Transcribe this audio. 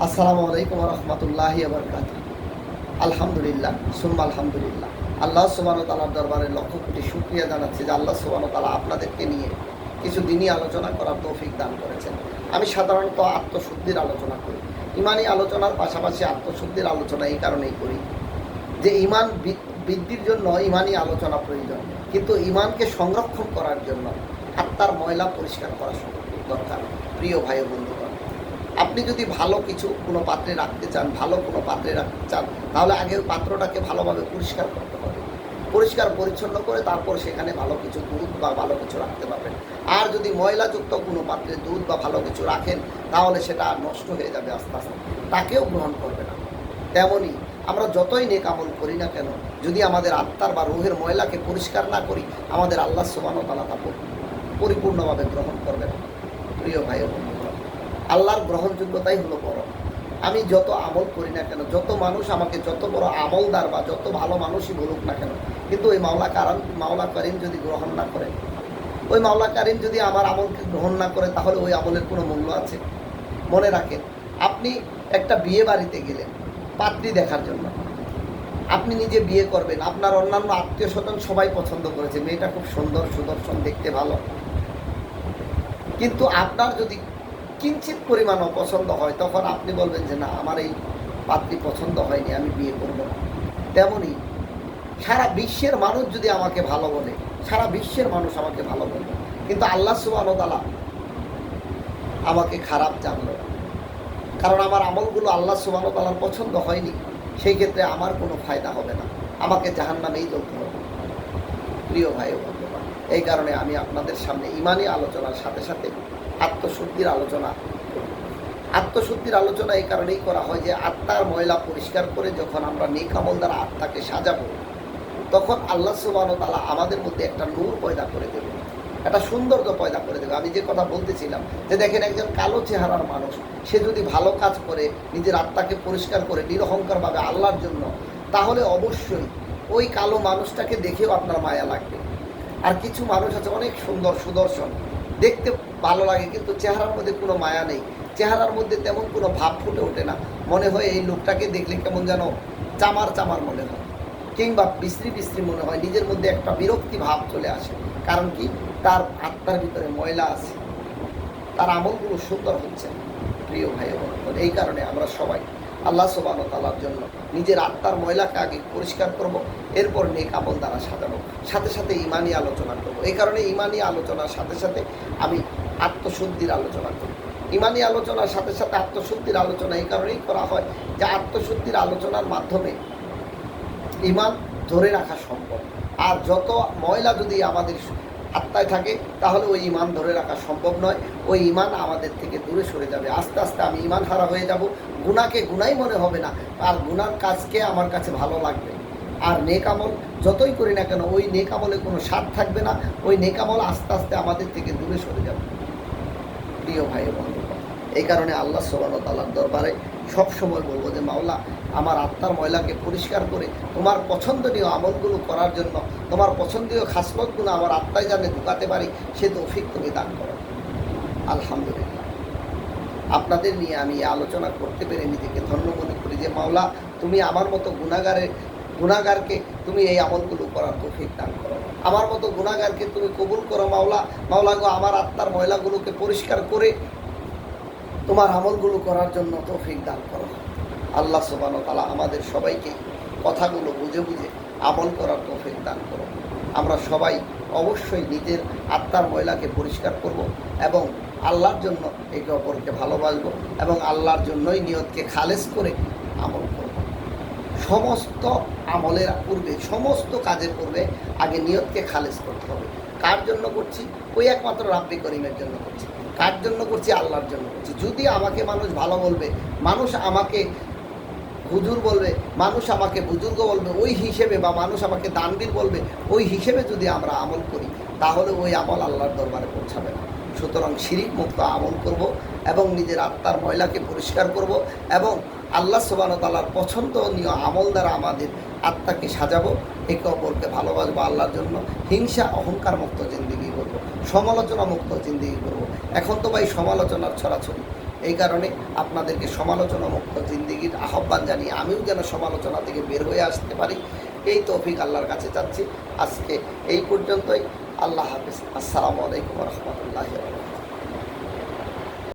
আসসালামু আলাইকুম রহমতুল্লাহি বারকাতুহু। আলহামদুলিল্লাহ সুম্মা আলহামদুলিল্লাহ। আল্লাহ সুবহানাহু ওয়া তাআলার দরবারে লক্ষ কোটি শুকরিয়া জানাচ্ছি যে আল্লাহ সুবহানাহু ওয়া তাআলা আপনাদেরকে নিয়ে কিছু দিনই আলোচনা করার তৌফিক দান করেছেন। আমি সাধারণত আত্মশুদ্ধির আলোচনা করি, ইমানি আলোচনার পাশাপাশি আত্মশুদ্ধির আলোচনা এই কারণেই করি যে ইমান বৃদ্ধির জন্য ইমানি আলোচনা প্রয়োজন, কিন্তু ইমানকে সংরক্ষণ করার জন্য আত্মার ময়লা পরিষ্কার করা দরকার। প্রিয় ভাই ও বন্ধুগণ, আপনি যদি ভালো কিছু কোনো পাত্রে রাখতে চান, ভালো কোনো পাত্রে রাখতে চান, তাহলে আগে পাত্রটাকে ভালোভাবে পরিষ্কার করতে হবে। পরিষ্কার পরিচ্ছন্ন করে তারপর সেখানে ভালো কিছু দুধ বা ভালো কিছু রাখতে পারবেন। আর যদি ময়লাযুক্ত কোনো পাত্রে দুধ বা ভালো কিছু রাখেন, তাহলে সেটা নষ্ট হয়ে যাবে আস্তে আস্তে, তাকেও গ্রহণ করবে না। তেমনই আমরা যতই নেক আমল করি না কেন, যদি আমাদের আত্মার বা রুহের ময়লাকে পরিষ্কার না করি, আমাদের আল্লাহ সুবহানাহু ওয়া তাআলা তা পরিপূর্ণভাবে গ্রহণ করবে না। প্রিয় ভাই ও বন্ধুগণ, আল্লাহর গ্রহণযোগ্যতাই হলো বড়। আমি যত আমল করি না কেন, যত মানুষ আমাকে যত বড় আমলদার বা যত ভালো মানুষই বলুক না কেন, কিন্তু ওই মাওলা কারীম যদি গ্রহণ না করে, ওই মাওলা কারীম যদি আমার আমলকে গ্রহণ না করে, তাহলে ওই আমলের কোনো মূল্য আছে? মনে রাখেন, আপনি একটা বিয়ে বাড়িতে গেলেন পাত্রী দেখার জন্য, আপনি নিজে বিয়ে করবেন, আপনার অন্যান্য আত্মীয় স্বজন সবাই পছন্দ করেছে, মেয়েটা খুব সুন্দর, সুদর্শন, দেখতে ভালো, কিন্তু আপনার যদি কিঞ্চিত পরিমাণ অপছন্দ হয়, তখন আপনি বলবেন যে না, আমার এই পাত্রী পছন্দ হয়নি, আমি বিয়ে করব না। তেমনই সারা বিশ্বের মানুষ যদি আমাকে ভালো বলে, সারা বিশ্বের মানুষ আমাকে ভালো বলবে, কিন্তু আল্লাহ সুবহানাহু ওয়া তাআলা আমাকে খারাপ জানলো, কারণ আমার আমলগুলো আল্লাহ সুবহানাহু ওয়া তাআলার পছন্দ হয়নি, সেই ক্ষেত্রে আমার কোনো ফায়দা হবে না, আমাকে জাহান্নামেই জ্বলতে হবে। প্রিয় ভাই ও বন্ধুগণ, এই কারণে আমি আপনাদের সামনে ইমানি আলোচনার সাথে সাথে আত্মশুদ্ধির আলোচনা করি। আত্মশুদ্ধির আলোচনা এই কারণেই করা হয় যে আত্মার ময়লা পরিষ্কার করে যখন আমরা নেক আমল দ্বারা আত্মাকে সাজাবো, তখন আল্লাহ সুবহানাহু ওয়া তাআলা আমাদের মধ্যে একটা নূর পয়দা করে দেবে, একটা সৌন্দর্য পয়দা করে দেবে। আমি যে কথা বলতেছিলাম যে দেখেন, একজন কালো চেহারার মানুষ, সে যদি ভালো কাজ করে, নিজের আত্মাকে পরিষ্কার করে নিরহংকারভাবে আল্লাহর জন্য, তাহলে অবশ্যই ওই কালো মানুষটাকে দেখেও আপনার মায়া লাগবে। আর কিছু মানুষ আছে অনেক সুন্দর, সুদর্শন, দেখতে ভালো লাগে, কিন্তু চেহারার মধ্যে কোনো মায়া নেই, চেহারার মধ্যে তেমন কোনো ভাব ফুটে ওঠে না, মনে হয় এই লোকটাকে দেখলে কেমন যেন চামার চামার মনে হয়, কিংবা বিশ্রী বিশ্রী মনে হয়, নিজের মধ্যে একটা বিরক্তি ভাব চলে আসে। কারণ কি? তার আত্মার ভিতরে ময়লা আছে, তার আমলগুলো সুন্দর হচ্ছে। প্রিয় ভাই ও বোন, এই কারণে আমরা সবাই আল্লাহ সুবহানাহু ওয়া তাআলার জন্য নিজের আত্মার ময়লাকে আগে পরিষ্কার করব, এরপর নেক আমল দ্বারা সাজাবো, সাথে সাথে ইমানি আলোচনা করব। এই কারণে ইমানি আলোচনার সাথে সাথে আমি আত্মশুদ্ধির আলোচনা করি। ইমানি আলোচনার সাথে সাথে আত্মশুদ্ধির আলোচনা এই কারণেই করা হয় যে আত্মশুদ্ধির আলোচনার মাধ্যমে ইমান ধরে রাখা সম্ভব। আর যত ময়লা যদি আমাদের আত্মায় থাকে, তাহলে ওই ইমান ধরে রাখা সম্ভব নয়, ওই ইমান আমাদের থেকে দূরে সরে যাবে। আস্তে আস্তে আমি ইমান হারা হয়ে যাব, গুনাহকে গুনাই মনে হবে না, আর গুনার কাজকে আমার কাছে ভালো লাগবে। আর নেক আমল যতই করি না কেন, ওই নেক আমলে কোনো স্বাদ থাকবে না, ওই নেক আমল আস্তে আস্তে আমাদের থেকে দূরে সরে যাবে। প্রিয় ভাই ও বন্ধুগণ, এই কারণে আল্লাহ সুবহানাহু ওয়া তাআলার দরবারে সবসময় বলবো যে মাওলা, আমার আত্মার ময়লাকে পরিষ্কার করে তোমার পছন্দনীয় আমলগুলো করার জন্য, তোমার পছন্দনীয় খাসলতগুলো আমার আত্মায় জানে ঢুকাতে পারি, সে তৌফিক তুমি দান করো। আলহামদুলিল্লাহ, আপনাদের নিয়ে আমি এই আলোচনা করতে পেরে নিজেকে ধন্য মনে করি যে মাওলা, তুমি আমার মতো গুনাহগারকে তুমি এই আমলগুলো করার তৌফিক দান করো। আমার মতো গুনাহগারকে তুমি কবুল করো মাওলা। মাওলা গো, আমার আত্মার ময়লাগুলোকে পরিষ্কার করে তোমার আমলগুলো করার জন্য তৌফিক দান করো। আল্লাহ সুবহানাহু ওয়া তাআলা আমাদের সবাইকে কথাগুলো বুঝে বুঝে আমল করার তৌফিক দান করো। আমরা সবাই অবশ্যই নিজের আত্মার ময়লাকে পরিষ্কার করব এবং আল্লাহর জন্য একে অপরকে ভালোবাসবো এবং আল্লাহর জন্যই নিয়তকে খালেস করে আমল করব। সমস্ত আমলের পূর্বে, সমস্ত কাজের পূর্বে আগে নিয়তকে খালেস করতে হবে। কার জন্য করছি? ওই একমাত্র রাব্বি করিমের জন্য করছি। কার জন্য করছি? আল্লাহর জন্য করছি। যদি আমাকে মানুষ ভালো বলবে, মানুষ আমাকে হুজুর বলবে, মানুষ আমাকে বুজুর্গ বলবে, ওই হিসেবে, বা মানুষ আমাকে দানবীর বলবে, ওই হিসেবে যদি আমরা আমল করি, তাহলে ওই আমল আল্লাহর দরবারে পৌঁছাবে না। সুতরাং শিরিক মুক্ত আমল করব এবং নিজের আত্মার ময়লাকে পরিষ্কার করব এবং আল্লাহ সুবহানাহু ওয়া তাআলার পছন্দনীয় আমল দ্বারা আমাদের আত্মাকে সাজাবো, একে অপরকে ভালোবাসবো আল্লাহর জন্য, হিংসা অহংকার মুক্ত জিন্দেগি করব, সমালোচনা মুক্ত জিন্দেগি করব। এখন তো ভাই সমালোচনার ছড়াছড়ি, এই কারণে আপনাদেরকে সমালোচনা মুক্ত জিন্দিগির আহ্বান জানিয়ে আমিও যেন সমালোচনা থেকে বের হয়ে আসতে পারি, এই তৌফিক আল্লাহর কাছে চাচ্ছি। আজকে এই পর্যন্তই। আল্লাহ হাফিজ। আসসালামু আলাইকুম রহমতুল্লাহ।